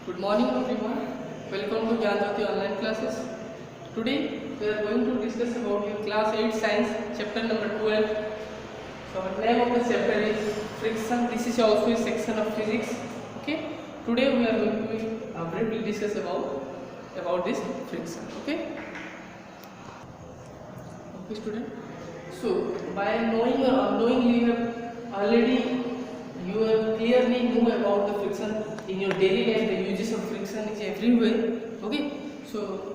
Good morning everyone. Welcome to Gyan Jyoti online classes. Today we are going to discuss about your class 8 science chapter number 12. So the name of the chapter is friction. This is also a section of physics. Okay. Today we are going to briefly discuss about this friction. Okay. Okay student. So by knowing or unknowingly you have clearly know about the friction in your daily life. The uses of friction is everywhere. Okay, so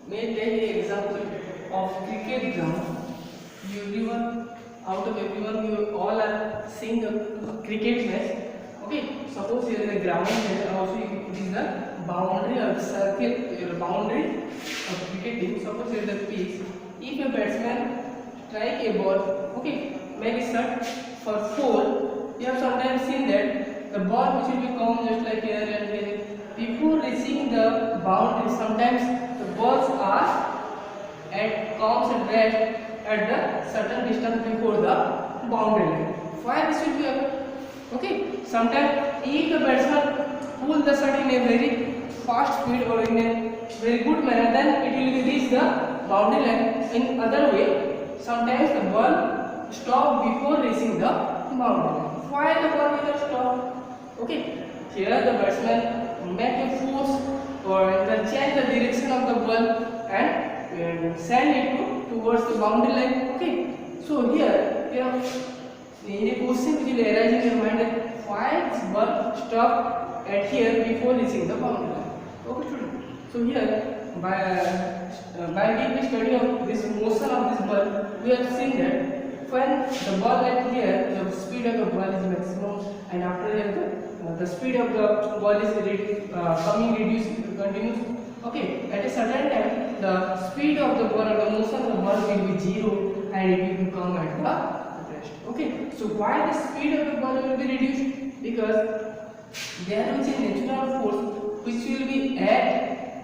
may take an example of cricket ground. Everyone, out of everyone, you all are seeing a cricket match. Okay, suppose here is a ground and also it is the boundary or the circle, your boundary of cricket team. Suppose here is the pitch. If a batsman strike a ball, okay, make a shot for 4. You have sometimes seen that the ball which will be come just like here and here. Before reaching the boundary, sometimes the balls are comes and rest at the certain distance before the boundary line. Why this will be okay? Sometimes if the batsman pull the shot in a very fast speed or in a very good manner, then it will reach the boundary line. In other way, sometimes the ball stop before reaching the boundary line. Why the ball will stop? Okay, here the batsman make a force or change the direction of the ball and send it towards the boundary line. Okay, so here in a question which will arise in your mind that why this ball stop at here before reaching the boundary line. Okay, student. So here by deep study of this motion of this ball, we have seen that when the ball at here, the speed of the ball is maximum, and after that the speed of the ball is coming reduced continuous. Okay, at a certain time the speed of the ball or the motion of the ball will be 0 and it will become at the rest. Okay, so why the speed of the ball will be reduced? Because there is a natural force which will be act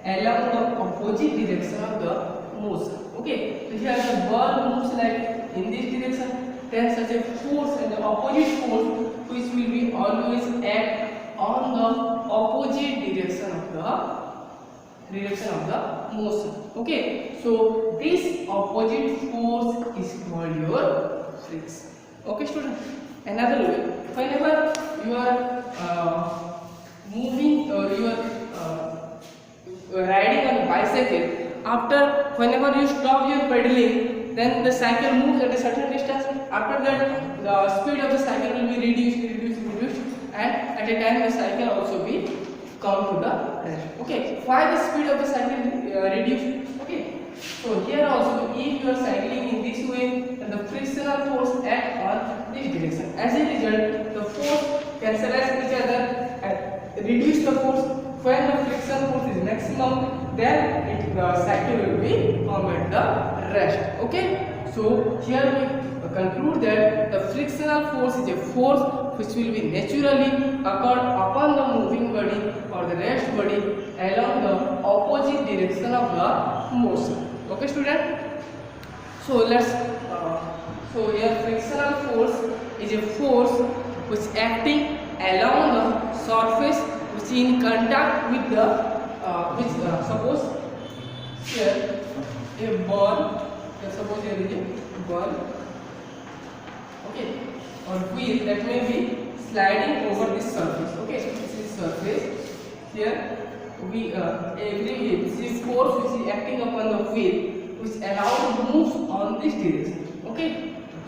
along the opposite direction of the motion. Okay, so here the ball moves like in this direction, then such a force and the opposite force which will be always act on the opposite direction of the motion. Okay, so this opposite force is called your friction. Okay, student. Another way, whenever you are moving or you are riding on a bicycle, after whenever you stop your pedaling, then the cycle moves at a certain distance. After that, the speed of the cycle will be reduced, and at a time the cycle also be come to the rest. Okay, why the speed of the cycle reduced? Okay, so here also if you are cycling in this way, then the frictional force act on this direction. As a result, the force cancels each other and reduce the force. When the friction force is maximum, then the cycle will be come at the rest. Okay, so here we conclude that the frictional force is a force which will be naturally occur upon the moving body or the rest body along the opposite direction of the motion. Okay, student. So so here frictional force is a force which acting along the surface which is in contact with the suppose here a ball. Suppose here is a ball. Okay, or wheel that may be sliding over this surface. Okay, so this is surface. Here we this force which is acting upon the wheel which allows to move on this direction. Okay,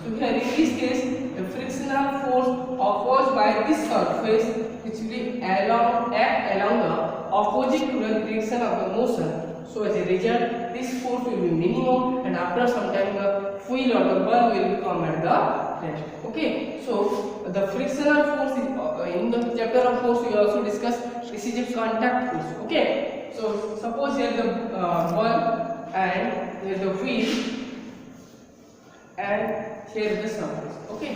so here in this case the frictional force opposed by this surface which will act along the opposite to the direction of the motion. So as a result, this force will be minimum, and after some time the wheel or the ball will come at the rest. Okay, so the frictional force is in the chapter of force we also discuss. This is a contact force. Okay, so suppose here the ball and here the wheel and here the surface. Okay,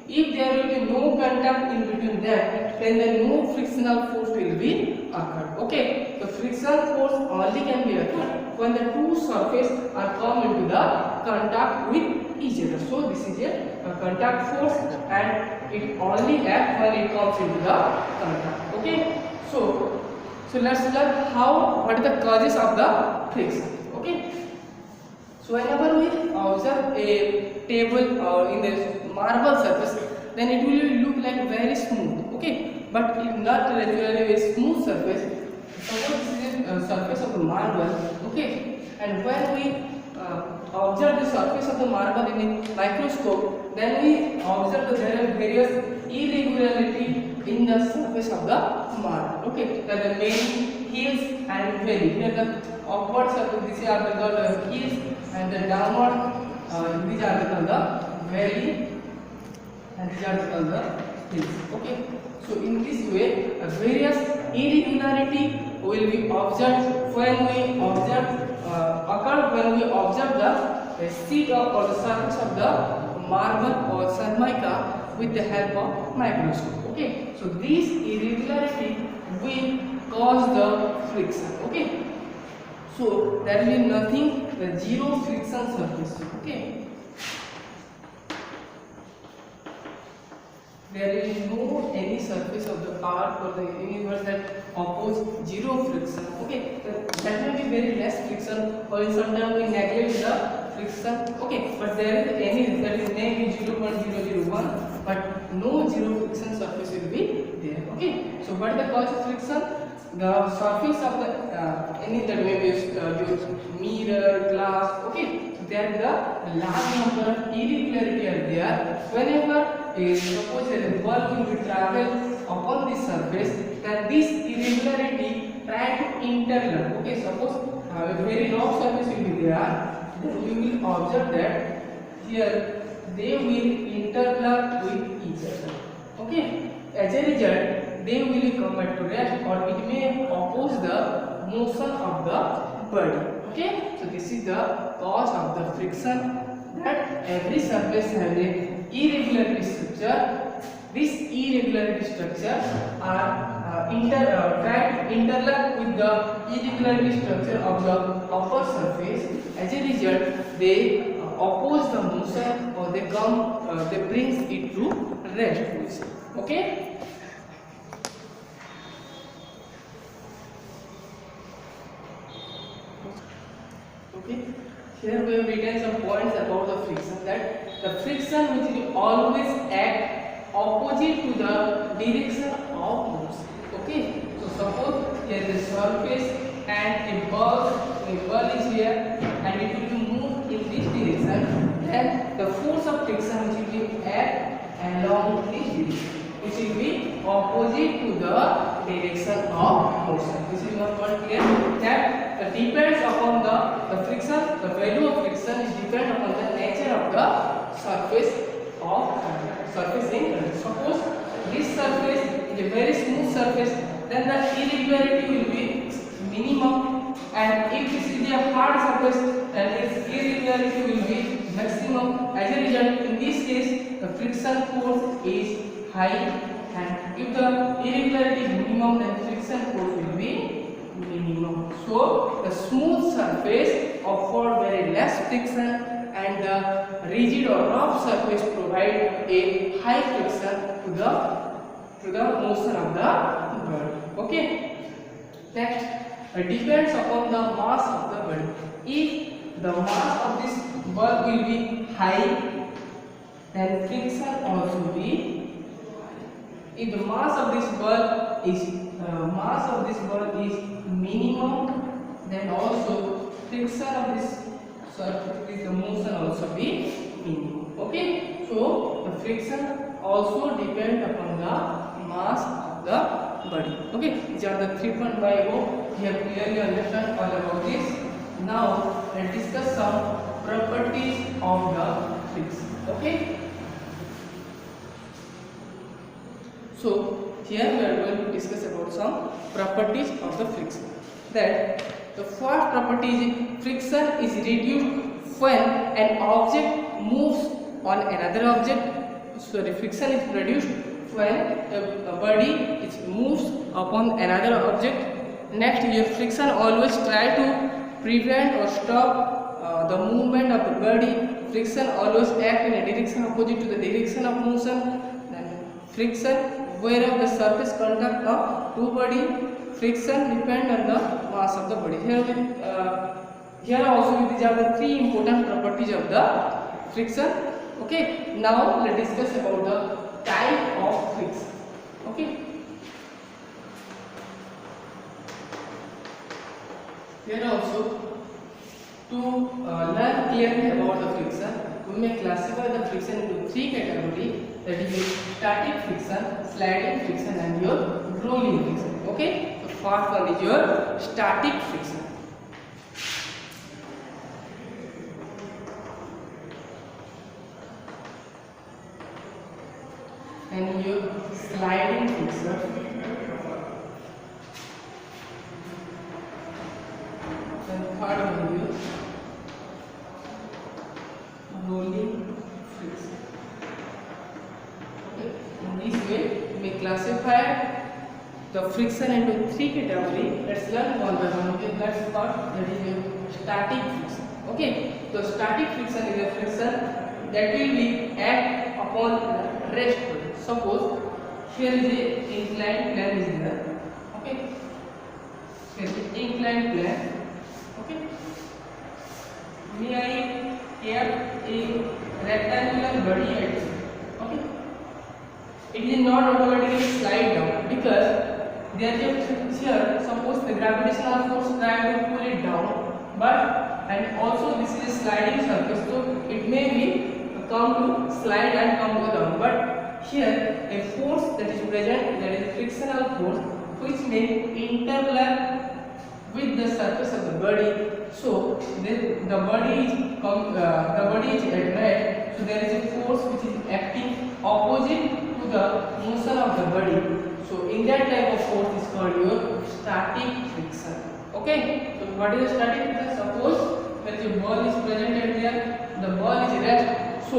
if there will be no contact in between them, then no frictional force will be occurred. Okay, the frictional force only can be occurred when the two surfaces are come into the contact with each other. So this is a contact force, and it only acts when it comes into the contact. Okay, so So let's learn what are the causes of the friction. Okay. So whenever we observe a table or in the marble surface, then it will look like very smooth. Okay, but it not regularly a smooth surface. Suppose this is a surface of the marble. Okay, and when we observe the surface of the marble in a microscope, then we observe that there are various irregularity in the surface of the marble. Okay, there are many hills and valley. Here the upward surface, these are called hills, and the downward, these are called the valley, and these are called the hills. Okay, so in this way, various irregularity will be observed when we observe the sheet of or the surface of the marble or ceramica with the help of microscope. Okay, so this irregularity will cause the friction. Okay, so there will be nothing, the zero friction surface. Okay, there is no any surface of the earth or the universe that oppose zero friction. Okay, that will be very less friction, or sometimes we neglect the friction. Okay, but there is any that is maybe 0.001, but no zero friction surface will be there. Okay, so what is the cause of friction? The surface of the any that may be your mirror, glass. Okay, so there is a large number of irregularity are there. Whenever suppose a bulb will be travel upon this surface, then this irregularity try to interlock. Okay, suppose a very rough surface will be there, then we will observe that here they will interlock with each other. Okay, as a result they will come back to rest, or it may oppose the motion of the body. Okay, so this is the cause of the friction, that every surface has a irregularity structure. This irregularity structure are try to interlock with the irregularity structure of the upper surface. As a result, they oppose the motion, or they brings it to rest position. Okay. Okay. Here we have written some points about the friction, that the friction which will always act opposite to the direction of motion. Okay, so suppose here the surface and a ball is here and it will be moved in this direction, then the force of friction which will act along this direction, which will be opposite to the direction of motion. This is not clear, that depends upon the friction, the value of friction is depend upon the nature of the surface in current. Suppose this surface is a very smooth surface, then the irregularity will be minimum, and if this is a hard surface, then its irregularity will be maximum. As a result, in this case, the friction force is high, and if the irregularity is minimum, then friction force will be minimum. So the smooth surface offer very less friction, and the rigid or rough surface provide a high friction to the motion of the body. Okay. Next, depends upon the mass of the body. If the mass of this bulb will be high, then friction also be high. If the mass of this bulb is minimum, then also friction of this surface with the motion also be minimum. Okay, so the friction also depend upon the mass of the body. Okay, these are the 3 points. I hope you have clearly understand all about this. Now let's discuss some properties of the friction. Okay, so here we are going to discuss about some properties of the friction. That the first property is friction is reduced when an object moves on another object. So the friction is produced when a body moves upon another object. Next, your friction always try to prevent or stop the movement of the body. Friction always act in a direction opposite to the direction of motion. Then friction wherever the surface contact of two body, friction depend on the mass of the body. Here also these are the three important properties of the friction. Okay, now let's discuss about the type of friction. Okay, here also to learn clearly about the friction, we may classify the friction into three categories, that is your static friction, sliding friction and your rolling friction. Okay, so first one is your static friction. And your sliding friction. And third one is rolling friction. Okay. In this way, we may classify the friction into three categories. Let's learn one by one. Okay, let's start. That is your static friction. Okay, so static friction is a friction that will be act upon rest. Suppose here is a inclined plane is there. Okay, here is inclined plane. Okay, may I kept a rectangular body at it. Okay, it is not automatically slide down because there is a here. Suppose the gravitational force trying to pull it down, but and also this is a sliding surface, so it may be come to slide and come to down. But here a force that is present, that is frictional force, which may interlap with the surface of the body. So the body is at rest. So there is a force which is acting opposite to the motion of the body. So in that type of force is called your static friction. Okay. So what is static friction? Suppose that the ball is present at there, the ball is at rest. So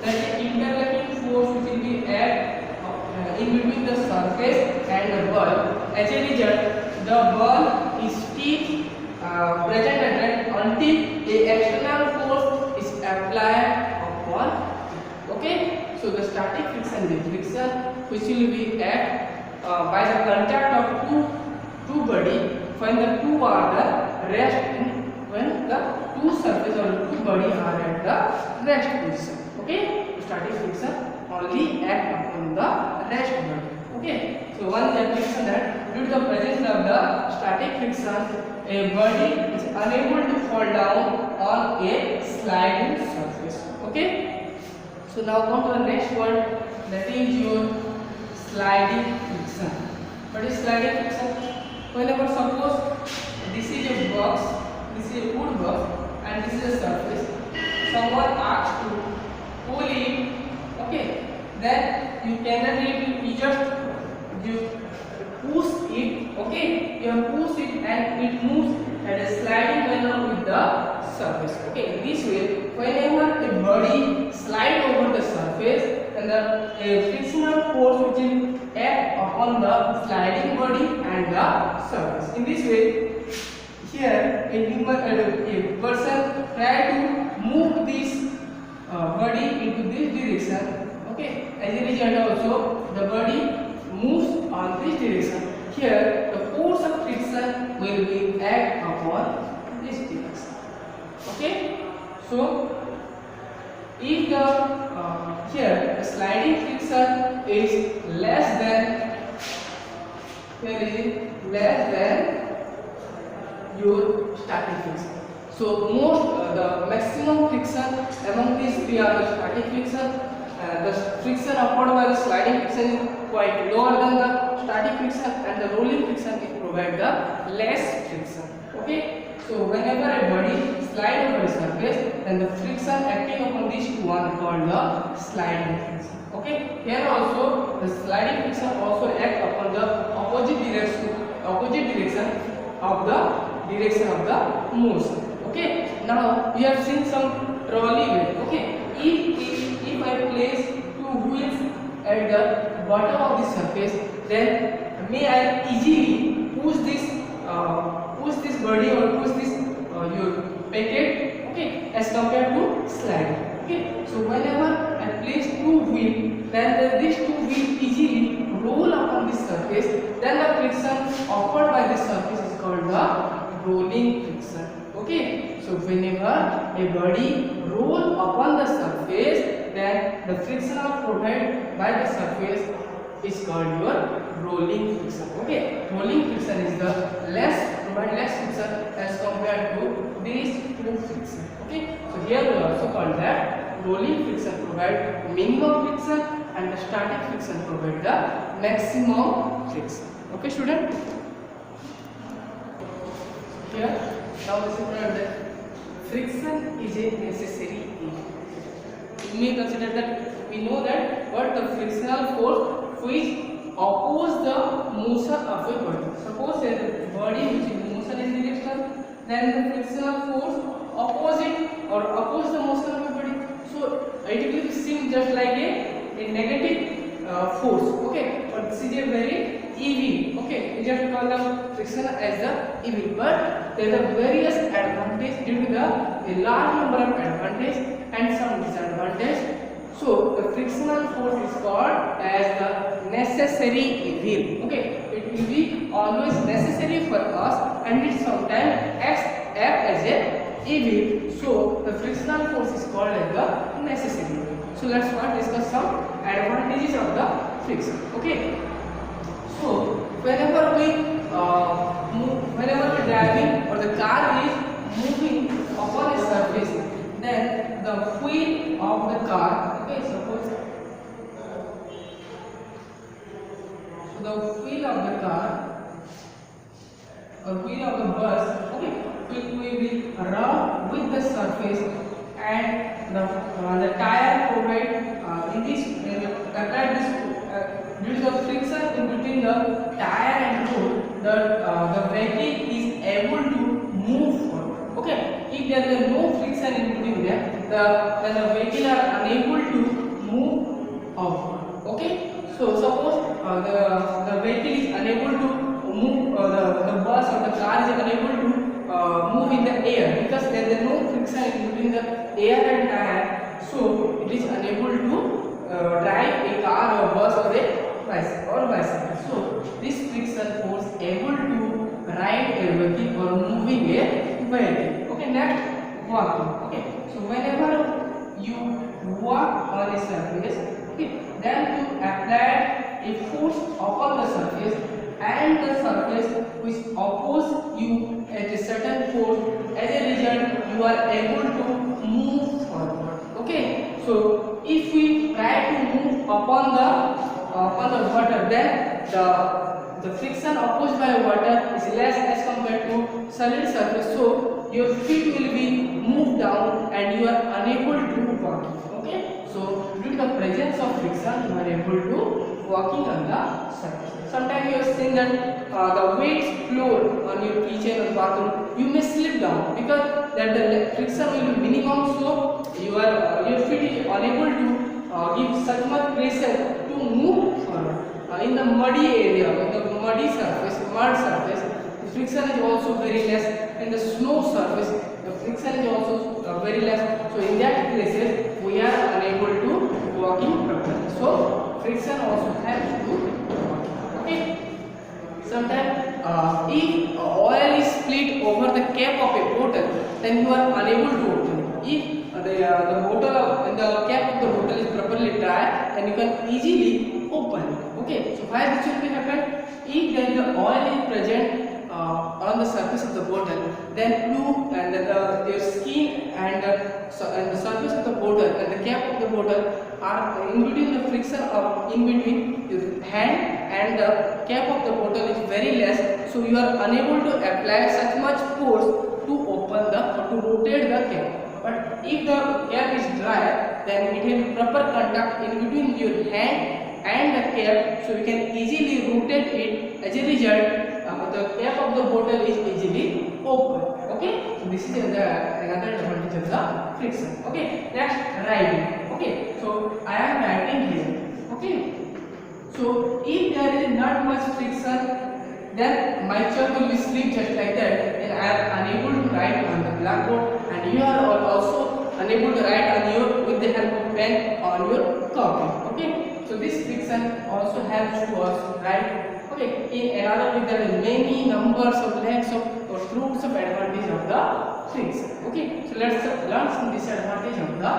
there is an interlapping force which will be at in between the surface and the ball. As a result, the ball is still present at rest until a external force is applied upon it. Okay, so the static friction is friction which will be act by the contact of two body when the two are the rest when the two surface or two body are at the rest position. Okay, so static friction only act upon the rest body. Okay, so one application that due to the presence of the static friction, a body is unable to fall down on a sliding surface. Okay, so now come to the next one, that is your sliding friction. What is sliding friction? Whenever suppose this is a box, this is a wood box, and this is a surface. Someone asks to pull it. Okay, then you cannot you just you push it. Okay, you push it and it moves at a sliding manner with the surface. Okay, in this way, whenever a body slide over the surface, and a frictional force which will act upon the sliding body and the surface. In this way, here a person try to move this body into this direction. Okay, as a result also the body moves on this direction. Here the force of friction will be act upon this direction. Okay, so if the here the sliding friction is less than your static friction. So the maximum friction among these three are the static friction. The friction offered by the sliding friction is quite lower than the static friction, and the rolling friction is provide the less friction. Okay. So whenever a body slide over a surface, then the friction acting upon these two are called the sliding friction. Okay. Here also the sliding friction also act upon the opposite direction of the motion. Okay. Now we have seen some trolley weight. Okay. If I place two wheels at the bottom of the surface, then may I easily push this body or push this your packet, okay, as compared to slide. Okay, so whenever I place two wheels, then these two wheels easily roll upon this surface. Then the friction offered by whenever a body roll upon the surface, then the frictional provided by the surface is called your rolling friction. Okay, rolling friction is the less friction as compared to these two friction. Okay, so here we also call that rolling friction provide minimum friction and the static friction provide the maximum friction. Okay, student. Here now this is that friction is a necessary evil. You may consider that we know that what the frictional force which oppose the motion of a body. Suppose there is a body which is in motion in direction, then the frictional force opposite or oppose the motion of a body. So it will seem just like a negative force. Okay, but this is a very evil. Okay, we just call the friction as the evil, but there are various advantages due to a large number of advantages and some disadvantages. So the frictional force is called as the necessary evil. Okay, it will be always necessary for us, and it sometimes act as a evil. So the frictional force is called as the necessary evil. So let's discuss some advantages of the friction. Okay. So whenever we driving or the car is moving upon a surface, then the wheel of the car, okay, suppose so the wheel of the car or wheel of the bus, okay, will rub with the surface, and the tire provide in this due to the friction in between the tire and road, the vehicle is able to move forward. Okay, if there is no friction in between them, then the vehicle are unable to move upward. Okay, so suppose the vehicle is unable to move, the bus or the car is unable to move in the air because there is no friction in between the air and tire, so it is unable to drive a car or bus or a bicycle. So this friction force able to ride a vehicle or moving a vehicle. Okay, next walking. Okay, so whenever you walk on a surface, okay, then you apply a force upon the surface, and the surface which oppose you at a certain force, as a result you are able to move forward. Okay, so if we try to move upon the water, then the friction opposed by water is less as compared to solid surface, so your feet will be moved down and you are unable to walk. Okay, so due to the presence of friction, you are able to walking on the surface. Sometimes you have seen that the weight floor on your kitchen or bathroom, you may slip down because that the friction will be minimum, so your feet is unable to give such much pressure to move forward. In the muddy area, in the mud surface, the friction is also very less. In the snow surface, the friction is also very less. So in that places, we are unable to walking properly. So friction also helps to walking. Okay. Sometimes if oil is split over the cap of a bottle, then you are unable to open it. If the bottle and the cap of the bottle is properly dry, then you can easily open it. Okay, so why this will be happen? If then the oil is present on the surface of the bottle, then you and your skin and the surface of the bottle and the cap of the bottle are in between the friction of in between your hand and the cap of the bottle is very less, so you are unable to apply such much force to open to rotate the cap. But if the cap is dry, then it has proper contact in between your hand and the cap, so you can easily rotate it. As a result, the cap of the bottle is easily open. Okay, so this is another advantage of the friction. Okay, next riding. Okay, so I am riding here. Okay, so if there is not much friction, then my chair will be slip just like that, and I am unable to ride on the blackboard, and you are also unable to write on your with the help of pen on your copy. Okay, so this friction also helps to us write. Okay, in another way there are many numbers of lakhs of or fruits of advantage of the friction. Okay, so let's learn some disadvantage of the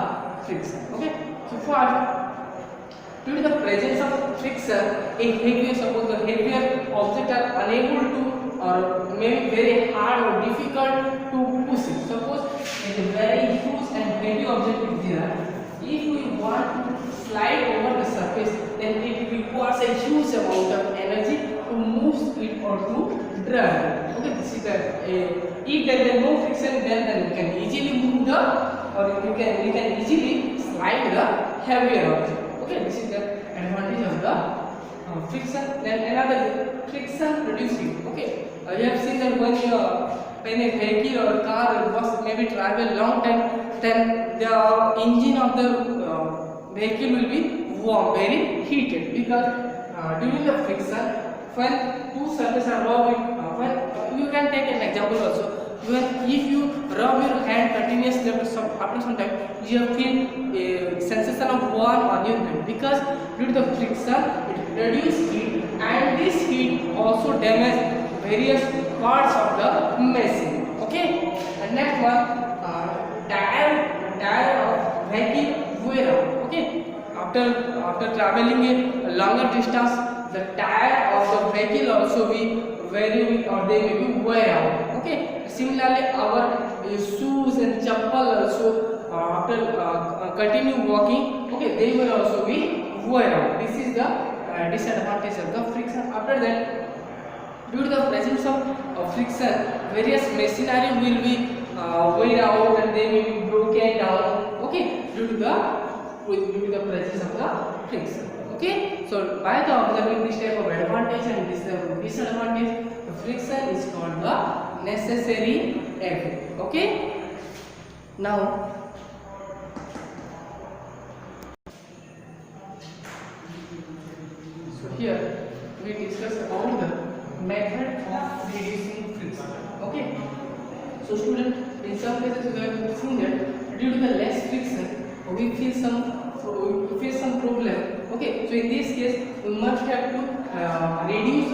friction. Okay, so first, due to the presence of friction, a heavier, suppose the heavier objects are unable to or maybe very hard or difficult to push it. Suppose a very huge and heavy object is there. If we want to slide over the surface, then it requires a huge amount of energy to move it or to drag it. Okay, this is the if there is no friction, then we can easily move the or we can easily slide the heavier object. Okay, this is the advantage of the friction. Then another friction reducing. Okay, you have seen that when a vehicle or car or bus maybe travel long time, then the engine of the vehicle will be warm, very heated, because during the friction, when two surfaces are rubbing, when you can take an example also. When if you rub your hand continuously after some time, you have feel a sensation of warm on your hand, because due to the friction it reduces heat, and this heat also damages various parts of the machine. Okay, and next one, tire of vehicle wear out. Okay, after traveling a longer distance, the tire of the vehicle also be very or they may be wear out. Okay, similarly our shoes and chappal also after continue walking, okay, they will also be wear out. This is the disadvantage of the friction. After that, due to the presence of friction, various machinery will be wear out and they may be broken down. Okay, due to the presence of the friction. Okay, so by the observing this type of advantage and disadvantage, the friction is called the necessary effect. Okay, now so here we discuss about the method of reducing friction. Okay, so student, in some cases we have seen that due to the less friction we feel some problem. Okay, so in this case we must have to reduce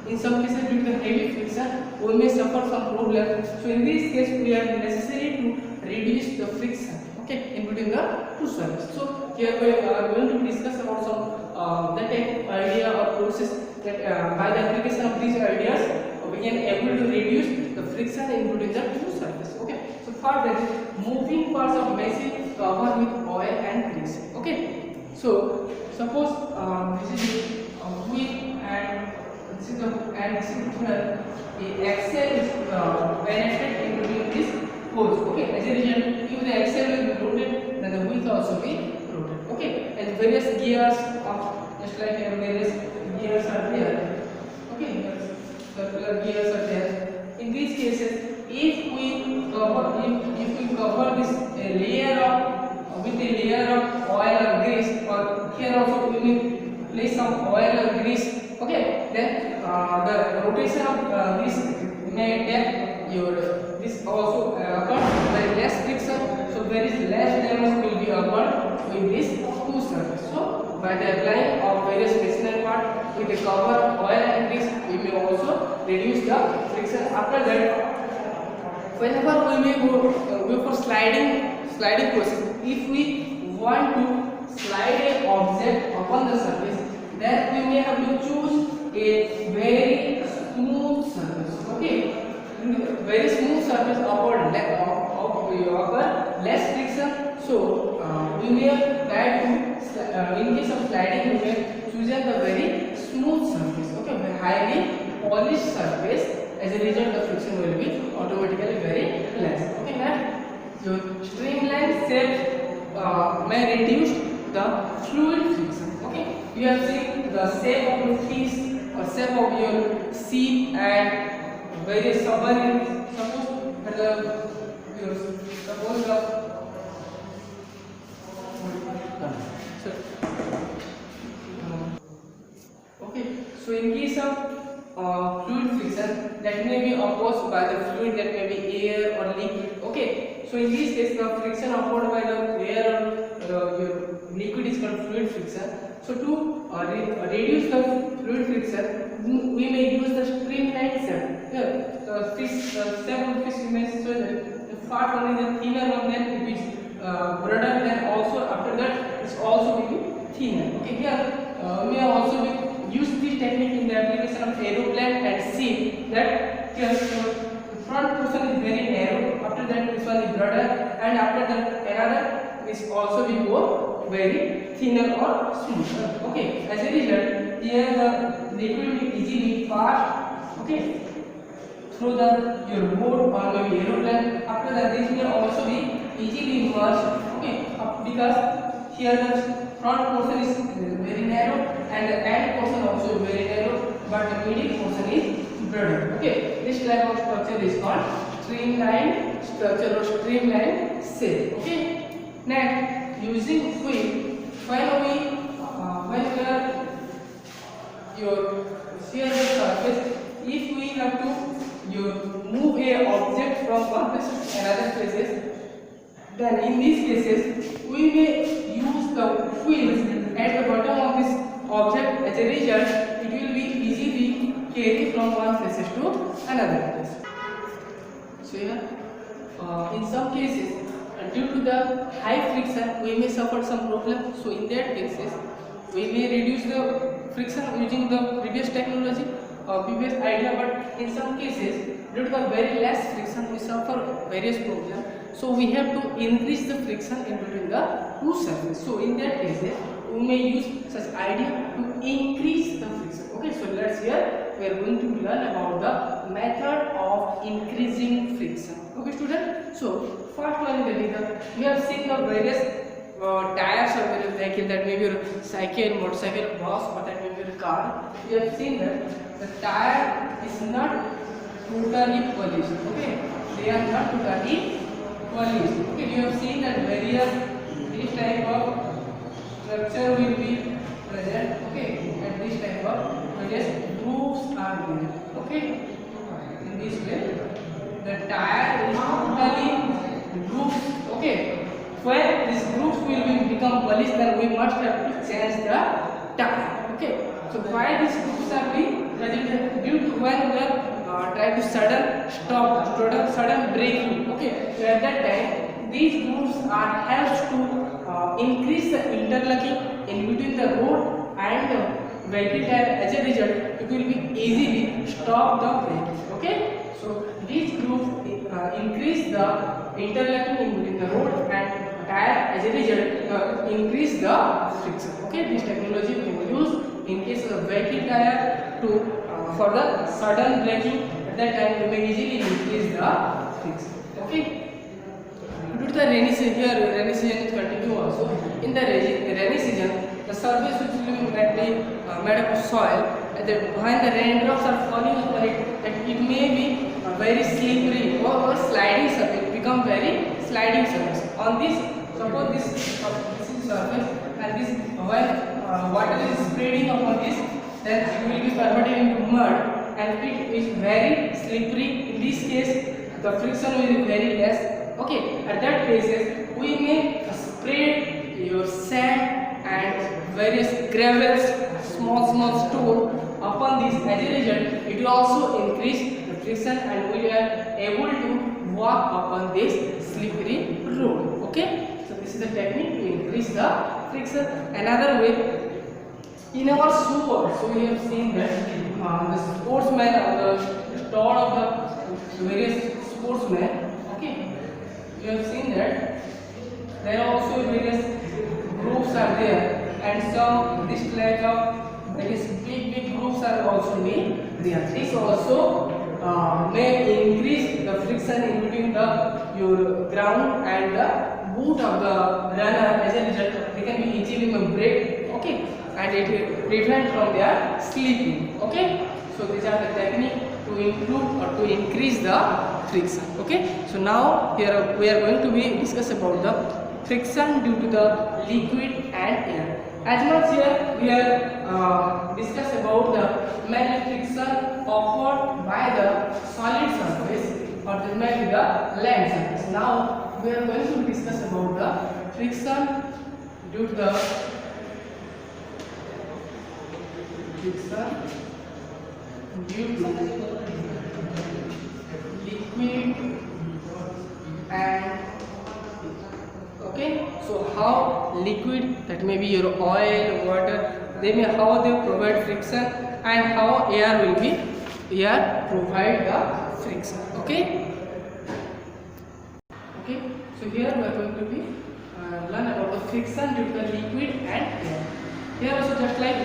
in some cases due to the heavy friction we may suffer some problem. So in this case we are necessary to reduce the friction, okay, in between the two surfaces. So here we are going to discuss about some that idea or process that by the application of these ideas we can able to reduce the friction in between the two surfaces. Okay, so for that, moving parts of machine covered with oil and grease. Okay, so suppose this is a wheel and this is the axle is penetrated in between these holes. Okay, as a result, if the axle will be rotated, then the wheel also be rotated. Okay, and various gears of just like various gears are there. Okay, circular gears are there. In these cases, if we cover this layer of with a layer of oil or grease, or here also we will place some oil or grease. Okay, then the rotation of this may take your this also occur by less friction, so there is less damage will be occurred with this two surfaces. So by the applying of various machinery part with the cover of oil and grease, we may also reduce the friction. After that, whenever we may go for sliding process, if we want to slide an object upon the surface, then we may have to choose a very smooth surface. Okay, very smooth surface offer less friction. So we may try to in case of sliding we may choose the very smooth surface. Okay, highly polished surface. As a result, the friction will be automatically very less. Okay, next, your streamlined shape may reduce the fluid friction. Okay, you have seen the shape of your fish or shape of your sheep and various submarines. Okay, so in case of fluid friction, that may be opposed by the fluid, that may be air or liquid. Okay, so in this case the friction opposed by the air or your liquid is called fluid friction. So to reduce the fluid friction, we may use the streamlined shape. Here the shape of fish see that here the front portion is very narrow. After that, this one is broader, and after that, another is also be more very thinner or smoother. Okay, as a result, here the liquid will easily pass. Okay, through the your board or maybe aeroplane. After that, this will also be easily immersed. Okay, because here the front portion is very narrow and the end portion also very narrow, but the middle portion is broader. Okay, this type of structure is called streamline structure or streamline cell. Okay, next using fluid, when we are your shear surface, if we have to you move a object from one place to another places, then in these cases we may use the wheels at the bottom of this object. As a result, it will be easily carried from one place to another place. So here, in some cases, due to the high friction, we may suffer some problem. So in that cases, we may reduce the friction using the previous technology or previous idea. But in some cases, due to the very less friction, we suffer various problems. So we have to increase the friction in between the two surfaces. So in that cases, we may use such idea to increase the friction. Okay, so let's here we are going to learn about the method of increasing friction. Okay, student. So first one is we have seen the various tires of various vehicle, that may be your cycle, motorcycle, bus, or that may be your car. We have seen that the tire is not totally polished. Okay, they are not totally polished. Okay, you have seen that various this type of structure will be present. Okay, and this type of various grooves are there. Okay, in this way the tire is totally grooved. Okay, when these grooves will become polished, then we must have to change the tire. Okay, so why these grooves are being present? Due to when we are try to sudden braking. Okay, so at that time these grooves are helps to increase the interlocking in between the road and the vehicle tire. As a result, it will be easily stop the braking. Okay, so these grooves increase the interlocking in between the road and tire. As a result, increase the friction. Okay, this technology we can use in case of the vehicle tire to for the sudden braking. At that time, we may easily increase the friction. Okay. Due to the rainy season, here rainy season is continue also. In the rainy season, the surface which will be made up of soil, and when the raindrops are falling upon it, it may be very slippery or sliding surface, become very sliding surface. On this, suppose this is surface, and this when water is spreading upon this, then it will be converted into mud, and it is very slippery. In this case, the friction will be very less. Okay, at that cases, we may spread your sand and various gravels, small stone upon this. As a result, it will also increase the friction, and we are able to walk upon this slippery road. Okay, so this is the technique to increase the friction. Another way, in our shoe also we have seen that the sportsmen or the store of the various sportsmen. Okay, you have seen that there are also various groups are there, and some this like of various big groups are also being there. This also may increase the friction in between your ground and the boot of the runner. As a result, they can be easily break. Okay, and it will prevent from their sleeping. Okay, so these are the technique to improve or to increase the friction. Okay, so now here we are going to be discuss about the friction due to the liquid and air. As much here we are discuss about the mainly friction offered by the solid surface or the mainly the land surface. Now we are going to discuss about the friction due to the liquid and okay, so how liquid, that may be your oil, water, they may how they provide friction, and how air will be air provide the friction. Okay. Okay. So here we are going to be learn about the friction due to the liquid and air. Here also just like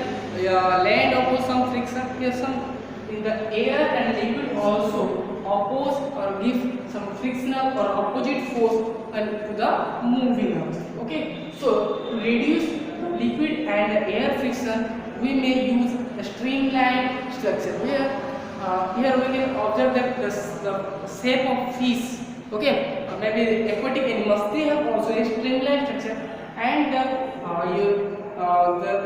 land oppose some friction, here some in the air and liquid also oppose or give some frictional or opposite force to the moving object. Okay. So to reduce the liquid and the air friction, we may use a streamlined structure. Here we can observe that the shape of fish. Okay. Maybe aquatic animals, they have also a streamlined structure, and the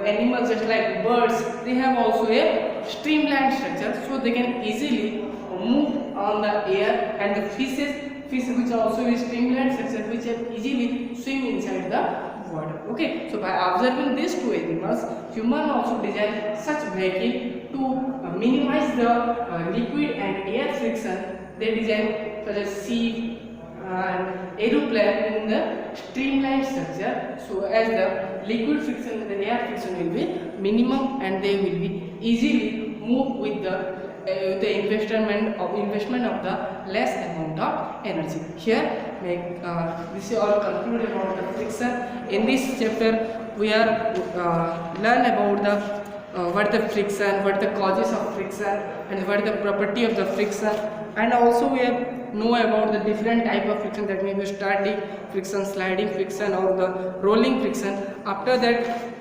animals just like birds, they have also a streamlined structure, so they can easily move on the air, and the fish which are also a streamlined structure, which can easily swim inside the water. Okay, so by observing these two animals, human also design such vehicle to minimize the liquid and air friction. They design such as ship and aeroplane in the streamlined structure, so as the liquid friction and the air friction will be minimum, and they will be easily move with the investment of the less amount of energy. Here this is all conclude about the friction. In this chapter we are learn about the what the friction, what the causes of friction, and what the property of the friction, and also we have know about the different type of friction, that may be static friction, sliding friction, or the rolling friction. After that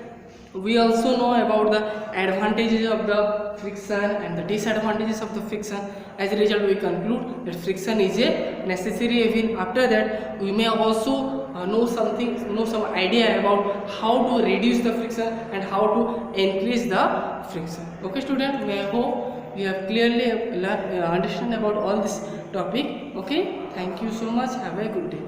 we also know about the advantages of the friction and the disadvantages of the friction. As a result, we conclude that friction is a necessary evil. After that we may also know some idea about how to reduce the friction and how to increase the friction. Okay student, I hope you have clearly understand about all this topic. Okay, thank you so much, have a good day.